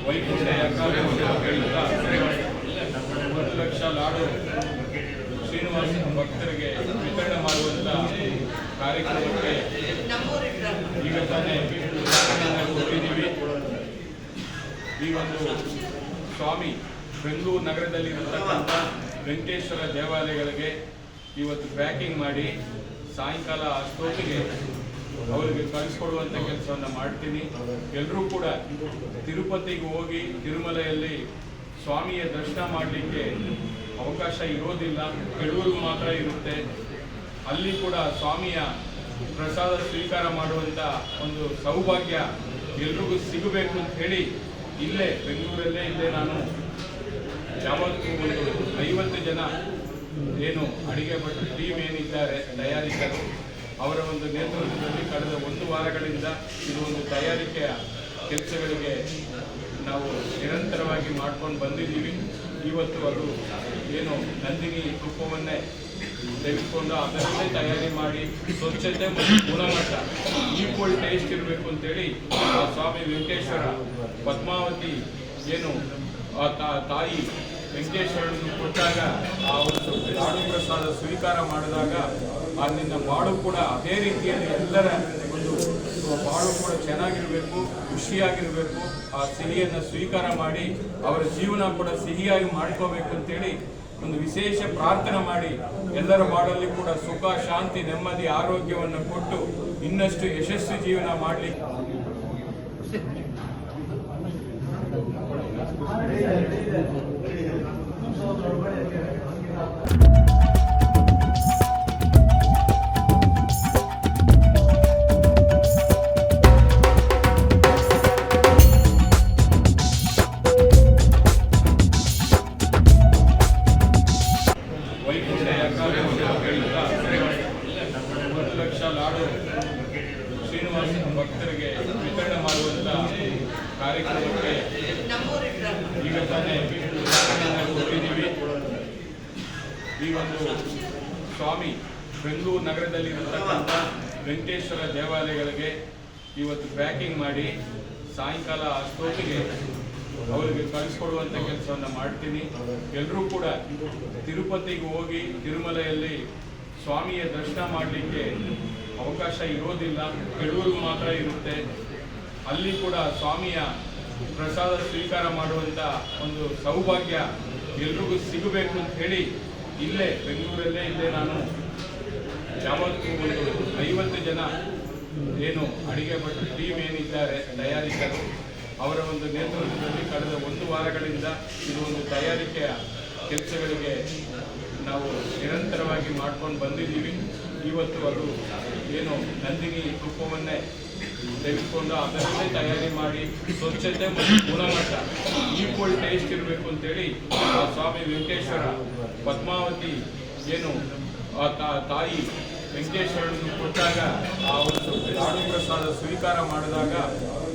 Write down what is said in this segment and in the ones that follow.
ವೈಕುಂಠ ಏಕಾದಶಿ ಹೇಳುತ್ತಾ 1 ಲಕ್ಷ ಲಾಡು ಶ್ರೀನಿವಾಸ ಭಕ್ತರಿಗೆ ವಿತರಣೆ ಮಾಡುವಂಥ ಕಾರ್ಯಕ್ರಮಕ್ಕೆ ಈಗ ತಾನೇ ಹೋಗಿದ್ದೀವಿ. ಈ ಒಂದು ಸ್ವಾಮಿ ಬೆಂಗಳೂರು ನಗರದಲ್ಲಿರತಕ್ಕಂಥ ವೆಂಕಟೇಶ್ವರ ದೇವಾಲಯಗಳಿಗೆ ಇವತ್ತು ಪ್ಯಾಕಿಂಗ್ ಮಾಡಿ ಸಾಯಂಕಾಲ ಅಷ್ಟೊತ್ತಿಗೆ ಅವರಿಗೆ ಕಳಿಸ್ಕೊಡುವಂಥ ಕೆಲಸವನ್ನು ಮಾಡ್ತೀನಿ. ಎಲ್ಲರೂ ಕೂಡ ತಿರುಪತಿಗೆ ಹೋಗಿ ತಿರುಮಲೆಯಲ್ಲಿ ಸ್ವಾಮಿಯ ದರ್ಶನ ಮಾಡಲಿಕ್ಕೆ ಅವಕಾಶ ಇರೋದಿಲ್ಲ, ಕೆಲವ್ರಿಗೂ ಮಾತ್ರ ಇರುತ್ತೆ. ಅಲ್ಲಿ ಕೂಡ ಸ್ವಾಮಿಯ ಪ್ರಸಾದ ಸ್ವೀಕಾರ ಮಾಡುವಂಥ ಒಂದು ಸೌಭಾಗ್ಯ ಎಲ್ರಿಗೂ ಸಿಗಬೇಕು ಅಂತ ಹೇಳಿ ಇಲ್ಲೇ ಬೆಂಗಳೂರಲ್ಲೇ ನಾನು ಯಾವತ್ತೂ ಒಂದು 50 ಜನ ಏನು ಅಡಿಗೆ ಭಟ್ರು ಟೀಮ್ ಏನಿದ್ದಾರೆ ತಯಾರಿಕರು, ಅವರ ಒಂದು ನೇತೃತ್ವದಲ್ಲಿ ಕಳೆದ 1 ವಾರಗಳಿಂದ ಇದು ಒಂದು ತಯಾರಿಕೆಯ ಕೆಲಸಗಳಿಗೆ ನಾವು ನಿರಂತರವಾಗಿ ಮಾಡ್ಕೊಂಡು ಬಂದಿದ್ದೀವಿ. ಇವತ್ತು ಅದು ಏನು ನಂದಿನಿ ತುಪ್ಪವನ್ನೇ ತೆಗೆದುಕೊಂಡು ಅದರಲ್ಲೇ ತಯಾರಿ ಮಾಡಿ ಸ್ವಚ್ಛತೆ ಮತ್ತು ಗುಣಮಟ್ಟ ಈಕ್ವಲ್ ಟೇಸ್ಟ್ ಇರಬೇಕು ಅಂತೇಳಿ ಆ ಸ್ವಾಮಿ ವೆಂಕಟೇಶ್ವರ ಪದ್ಮಾವತಿ ಏನು ತಾಯಿ ವೆಂಕಟೇಶ್ವರನ್ನು ಕೊಟ್ಟಾಗ ಆ ಒಂದು ಲಾಡು ಪ್ರಸಾದ ಸ್ವೀಕಾರ ಮಾಡಿದಾಗ ಅಲ್ಲಿನ ಬಾಳು ಕೂಡ ಅದೇ ರೀತಿಯಲ್ಲಿ ಎಲ್ಲರ ಒಂದು ಬಾಳು ಕೂಡ ಚೆನ್ನಾಗಿರಬೇಕು, ಖುಷಿಯಾಗಿರಬೇಕು. ಆ ಸಿಹಿಯನ್ನು ಸ್ವೀಕಾರ ಮಾಡಿ ಅವರ ಜೀವನ ಕೂಡ ಸಿಹಿಯಾಗಿ ಮಾಡ್ಕೋಬೇಕು ಅಂತೇಳಿ ಒಂದು ವಿಶೇಷ ಪ್ರಾರ್ಥನೆ ಮಾಡಿ ಎಲ್ಲರ ಬಾಳಲ್ಲಿ ಕೂಡ ಸುಖ, ಶಾಂತಿ, ನೆಮ್ಮದಿ, ಆರೋಗ್ಯವನ್ನು ಕೊಟ್ಟು ಇನ್ನಷ್ಟು ಯಶಸ್ವಿ ಜೀವನ ಮಾಡಲಿಕ್ಕೆ ವೈಕುಂಠ ಏಕಾದಶಿ ಹೇಳುತ್ತಾ 1 ಲಕ್ಷ ಲಾಡು ಶ್ರೀನಿವಾಸ ಭಕ್ತರಿಗೆ ವಿತರಣೆ ಮಾಡುವಂಥ ಕಾರ್ಯಕ್ರಮಕ್ಕೆ ಈಗ ತಾನೇ ಹೋಗಿದ್ದೀವಿ. ಈ ಒಂದು ಸ್ವಾಮಿ ಬೆಂಗಳೂರು ನಗರದಲ್ಲಿರತಕ್ಕಂಥ ವೆಂಕಟೇಶ್ವರ ದೇವಾಲಯಗಳಿಗೆ ಇವತ್ತು ಪ್ಯಾಕಿಂಗ್ ಮಾಡಿ ಸಾಯಂಕಾಲ ಅಷ್ಟೊತ್ತಿಗೆ ಅವರಿಗೆ ಕಳಿಸ್ಕೊಡುವಂಥ ಕೆಲಸವನ್ನು ಮಾಡ್ತೀನಿ. ಎಲ್ಲರೂ ಕೂಡ ತಿರುಪತಿಗೆ ಹೋಗಿ ತಿರುಮಲೆಯಲ್ಲಿ ಸ್ವಾಮಿಯ ದರ್ಶನ ಮಾಡಲಿಕ್ಕೆ ಅವಕಾಶ ಇರೋದಿಲ್ಲ, ಕೆಲವ್ರಿಗೂ ಮಾತ್ರ ಇರುತ್ತೆ. ಅಲ್ಲಿ ಕೂಡ ಸ್ವಾಮಿಯ ಪ್ರಸಾದ ಸ್ವೀಕಾರ ಮಾಡುವಂಥ ಒಂದು ಸೌಭಾಗ್ಯ ಎಲ್ರಿಗೂ ಸಿಗಬೇಕು ಅಂತ ಹೇಳಿ ಇಲ್ಲೇ ಬೆಂಗಳೂರಲ್ಲೇ ನಾನು ಯಾವತ್ತೂ ಒಂದು 50 ಜನ ಏನು ಅಡಿಗೆ ಭಟ್ರು ಟೀಮ್ ಏನಿದ್ದಾರೆ ತಯಾರಿಕರು, ಅವರ ಒಂದು ನೇತೃತ್ವದಲ್ಲಿ ಕಳೆದ 1 ವಾರಗಳಿಂದ ಇದು ಒಂದು ತಯಾರಿಕೆಯ ಕೆಲಸಗಳಿಗೆ ನಾವು ನಿರಂತರವಾಗಿ ಮಾಡ್ಕೊಂಡು ಬಂದಿದ್ದೀವಿ. ಇವತ್ತು ಅದು ಏನು ನಂದಿನಿ ತುಪ್ಪವನ್ನೇ ತೆಗೆದುಕೊಂಡು ಅದರಲ್ಲೇ ತಯಾರಿ ಮಾಡಿ ಸ್ವಚ್ಛತೆ ಮತ್ತು ಗುಣಮಟ್ಟ ಈಕ್ವಲ್ ಟೇಸ್ಟ್ ಇರಬೇಕು ಅಂತೇಳಿ ಆ ಸ್ವಾಮಿ ವೆಂಕಟೇಶ್ವರ ಪದ್ಮಾವತಿ ಏನು ತಾಯಿ ವೆಂಕಟೇಶ್ವರನ್ನು ಕೊಟ್ಟಾಗ ಆ ಒಂದು ಲಾಡು ಪ್ರಸಾದ ಸ್ವೀಕಾರ ಮಾಡಿದಾಗ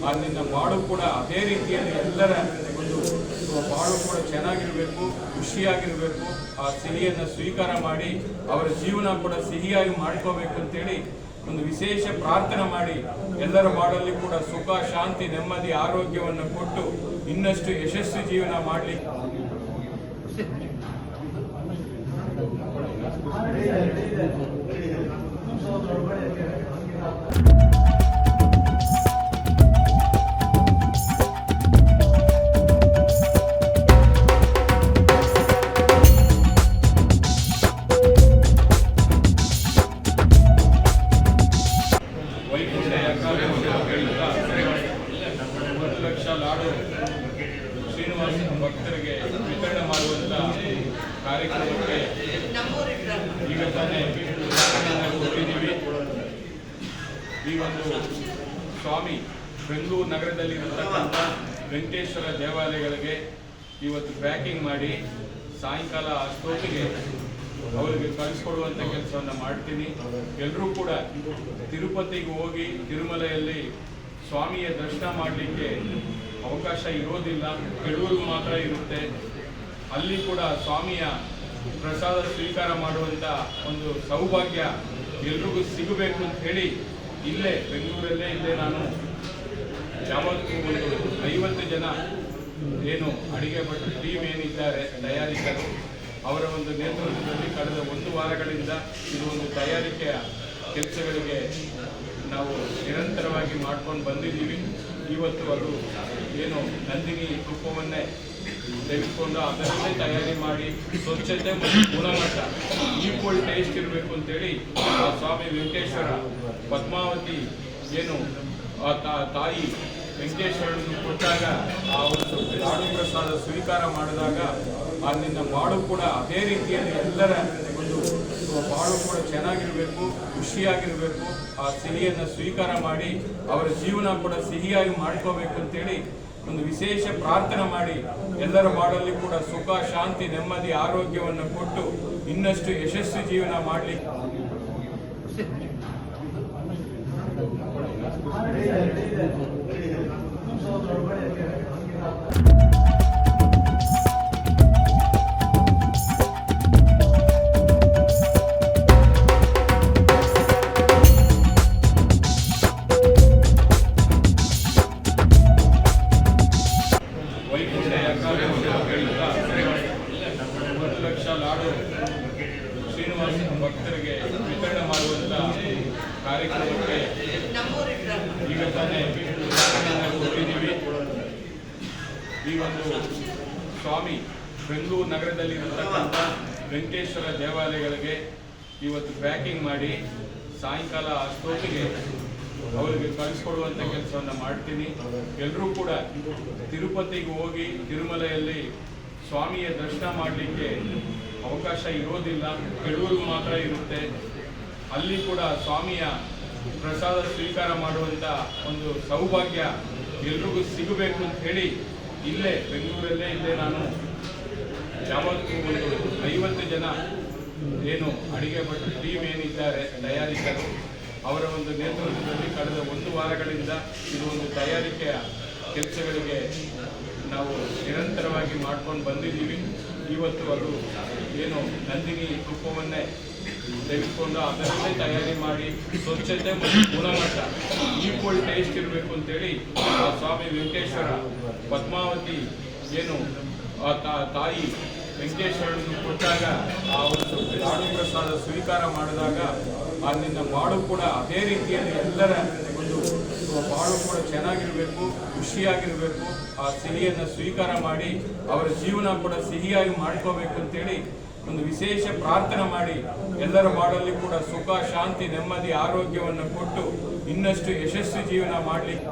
ಅಲ್ಲಿನ ಬಾಳು ಕೂಡ ಅದೇ ರೀತಿಯಲ್ಲಿ ಎಲ್ಲರ ಒಂದು ಬಾಳು ಕೂಡ ಚೆನ್ನಾಗಿರಬೇಕು, ಖುಷಿಯಾಗಿರಬೇಕು. ಆ ಸಿಹಿಯನ್ನು ಸ್ವೀಕಾರ ಮಾಡಿ ಅವರ ಜೀವನ ಕೂಡ ಸಿಹಿಯಾಗಿ ಮಾಡ್ಕೋಬೇಕು ಅಂತೇಳಿ ಒಂದು ವಿಶೇಷ ಪ್ರಾರ್ಥನೆ ಮಾಡಿ ಎಲ್ಲರ ಬಾಳಲ್ಲಿ ಕೂಡ ಸುಖ, ಶಾಂತಿ, ನೆಮ್ಮದಿ, ಆರೋಗ್ಯವನ್ನು ಕೊಟ್ಟು ಇನ್ನಷ್ಟು ಯಶಸ್ವಿ ಜೀವನ ಮಾಡಲಿಕ್ಕೆ ವೈಕುಂಠ ಏಕಾದಶಿ ಹೇಳುತ್ತಾ 1 ಲಕ್ಷ ಲಾಡು ಶ್ರೀನಿವಾಸ ಭಕ್ತರಿಗೆ ವಿತರಣೆ ಮಾಡುವಂಥ ಕಾರ್ಯಕ್ರಮಕ್ಕೆ ಈಗ ತಾನೇ ಹೋಗಿದ್ದೀವಿ. ಈ ಒಂದು ಸ್ವಾಮಿ ಬೆಂಗಳೂರು ನಗರದಲ್ಲಿರತಕ್ಕಂಥ ವೆಂಕಟೇಶ್ವರ ದೇವಾಲಯಗಳಿಗೆ ಇವತ್ತು ಪ್ಯಾಕಿಂಗ್ ಮಾಡಿ ಸಾಯಂಕಾಲ ಅಷ್ಟೊತ್ತಿಗೆ ಅವರಿಗೆ ಕಳಿಸ್ಕೊಡುವಂಥ ಕೆಲಸವನ್ನು ಮಾಡ್ತೀನಿ. ಎಲ್ಲರೂ ಕೂಡ ತಿರುಪತಿಗೆ ಹೋಗಿ ತಿರುಮಲೆಯಲ್ಲಿ ಸ್ವಾಮಿಯ ದರ್ಶನ ಮಾಡಲಿಕ್ಕೆ ಅವಕಾಶ ಇರೋದಿಲ್ಲ, ಕೆಲವ್ರಿಗೂ ಮಾತ್ರ ಇರುತ್ತೆ. ಅಲ್ಲಿ ಕೂಡ ಸ್ವಾಮಿಯ ಪ್ರಸಾದ ಸ್ವೀಕಾರ ಮಾಡುವಂಥ ಒಂದು ಸೌಭಾಗ್ಯ ಎಲ್ರಿಗೂ ಸಿಗಬೇಕು ಅಂತ ಹೇಳಿ ಇಲ್ಲೇ ಬೆಂಗಳೂರಲ್ಲೇ ನಾನು ಯಾವತ್ತೂ ಒಂದು 50 ಜನ ಏನು ಅಡಿಗೆ ಭಟ್ರು ಟೀಮ್ ಏನಿದ್ದಾರೆ ತಯಾರಿಕರು, ಅವರ ಒಂದು ನೇತೃತ್ವದಲ್ಲಿ ಕಳೆದ 1 ವಾರಗಳಿಂದ ಇದು ಒಂದು ತಯಾರಿಕೆಯ ಕೆಲಸಗಳಿಗೆ ನಾವು ನಿರಂತರವಾಗಿ ಮಾಡ್ಕೊಂಡು ಬಂದಿದ್ದೀವಿ. ಇವತ್ತು ಅದು ಏನು ನಂದಿನಿ ತುಪ್ಪವನ್ನೇ ತೆಗೆದುಕೊಂಡು ಅದರಲ್ಲೇ ತಯಾರಿ ಮಾಡಿ ಸ್ವಚ್ಛತೆ ಮತ್ತು ಗುಣಮಟ್ಟ ಈಕ್ವಲ್ ಟೇಸ್ಟ್ ಇರಬೇಕು ಅಂತೇಳಿ ಆ ಸ್ವಾಮಿ ವೆಂಕಟೇಶ್ವರ ಪದ್ಮಾವತಿ ಏನು ತಾಯಿ ವೆಂಕಟೇಶ್ವರನ್ನು ಕೊಟ್ಟಾಗ ಆ ಒಂದು ಲಾಡು ಪ್ರಸಾದ ಸ್ವೀಕಾರ ಮಾಡಿದಾಗ ಅಲ್ಲಿನ ಬಾಳು ಕೂಡ ಅದೇ ರೀತಿಯಲ್ಲಿ ಎಲ್ಲರ ಒಂದು ಬಾಳು ಕೂಡ ಚೆನ್ನಾಗಿರಬೇಕು, ಖುಷಿಯಾಗಿರಬೇಕು, ಆ ಸಿಹಿಯನ್ನು ಸ್ವೀಕಾರ ಮಾಡಿ ಅವರ ಜೀವನ ಕೂಡ ಸಿಹಿಯಾಗಿ ಮಾಡ್ಕೋಬೇಕು ಅಂತೇಳಿ ಒಂದು ವಿಶೇಷ ಪ್ರಾರ್ಥನೆ ಮಾಡಿ ಎಲ್ಲರ ಬಾಳಲ್ಲಿ ಕೂಡ ಸುಖ, ಶಾಂತಿ, ನೆಮ್ಮದಿ, ಆರೋಗ್ಯವನ್ನು ಕೊಟ್ಟು ಇನ್ನಷ್ಟು ಯಶಸ್ವಿ ಜೀವನ ಮಾಡಲಿಕ್ಕೆ ವೈಕುಂಠ ಏಕಾದಶಿ ಹೇಳುತ್ತಾ 1 ಲಕ್ಷ ಲಾಡು ಶ್ರೀನಿವಾಸ ಭಕ್ತರಿಗೆ ವಿತರಣೆ ಮಾಡುವಂಥ ಕಾರ್ಯಕ್ರಮಕ್ಕೆ ಈಗ ತಾನೇ ಕೊಟ್ಟಿದ್ದೀವಿ. ಈ ಒಂದು ಸ್ವಾಮಿ ಬೆಂಗಳೂರು ನಗರದಲ್ಲಿರತಕ್ಕಂಥ ವೆಂಕಟೇಶ್ವರ ದೇವಾಲಯಗಳಿಗೆ ಇವತ್ತು ಪ್ಯಾಕಿಂಗ್ ಮಾಡಿ ಸಾಯಂಕಾಲ ಅಷ್ಟೊತ್ತಿಗೆ ಅವರಿಗೆ ಕಳಿಸ್ಕೊಡುವಂಥ ಕೆಲಸವನ್ನು ಮಾಡ್ತೀನಿ. ಎಲ್ಲರೂ ಕೂಡ ತಿರುಪತಿಗೆ ಹೋಗಿ ತಿರುಮಲೆಯಲ್ಲಿ ಸ್ವಾಮಿಯ ದರ್ಶನ ಮಾಡಲಿಕ್ಕೆ ಅವಕಾಶ ಇರೋದಿಲ್ಲ, ಕೆಲವ್ರಿಗೆ ಮಾತ್ರ ಇರುತ್ತೆ. ಅಲ್ಲಿ ಕೂಡ ಸ್ವಾಮಿಯ ಪ್ರಸಾದ ಸ್ವೀಕಾರ ಮಾಡುವಂಥ ಒಂದು ಸೌಭಾಗ್ಯ ಎಲ್ರಿಗೂ ಸಿಗಬೇಕು ಅಂತ ಹೇಳಿ ಇಲ್ಲೇ ಬೆಂಗಳೂರಲ್ಲೇ ನಾನು ಯಾವತ್ತೂ ಒಂದು 50 ಜನ ಏನು ಅಡಿಗೆ ಭಟ್ರು ಟೀಮ್ ಏನಿದ್ದಾರೆ ತಯಾರಿಕರು, ಅವರ ಒಂದು ನೇತೃತ್ವದಲ್ಲಿ ಕಳೆದ 1 ವಾರಗಳಿಂದ ಇದು ಒಂದು ತಯಾರಿಕೆಯ ಕೆಲಸಗಳಿಗೆ ನಾವು ನಿರಂತರವಾಗಿ ಮಾಡ್ಕೊಂಡು ಬಂದಿದ್ದೀವಿ. ಇವತ್ತು ಅದು ಏನು ನಂದಿನಿ ತುಪ್ಪವನ್ನೇ ತೆಗೆದುಕೊಂಡು ಅದರಲ್ಲೇ ತಯಾರಿ ಮಾಡಿ ಸ್ವಚ್ಛತೆ ಮತ್ತು ಗುಣಮಟ್ಟ ಈಕ್ವಲ್ ಟೇಸ್ಟ್ ಇರಬೇಕು ಅಂತೇಳಿ ಆ ಸ್ವಾಮಿ ವೆಂಕಟೇಶ್ವರ ಪದ್ಮಾವತಿ ಏನು ತಾಯಿ ವೆಂಕಟೇಶ್ವರನ್ನು ಕೊಟ್ಟಾಗ ಆ ಒಂದು ಲಾಡು ಪ್ರಸಾದ ಸ್ವೀಕಾರ ಮಾಡಿದಾಗ ಅಲ್ಲಿನ ಬಾಳು ಕೂಡ ಅದೇ ರೀತಿಯಲ್ಲಿ ಎಲ್ಲರ ಒಂದು ಬಾಳು ಕೂಡ ಚೆನ್ನಾಗಿರಬೇಕು, ಖುಷಿಯಾಗಿರಬೇಕು, ಆ ಸಿಹಿಯನ್ನು ಸ್ವೀಕಾರ ಮಾಡಿ ಅವರ ಜೀವನ ಕೂಡ ಸಿಹಿಯಾಗಿ ಮಾಡ್ಕೋಬೇಕು ಅಂತೇಳಿ ಒಂದು ವಿಶೇಷ ಪ್ರಾರ್ಥನೆ ಮಾಡಿ ಎಲ್ಲರ ಬಾಳಲ್ಲಿ ಕೂಡ ಸುಖ, ಶಾಂತಿ, ನೆಮ್ಮದಿ, ಆರೋಗ್ಯವನ್ನು ಕೊಟ್ಟು ಇನ್ನಷ್ಟು ಯಶಸ್ವಿ ಜೀವನ ಮಾಡಲಿಕ್ಕೆ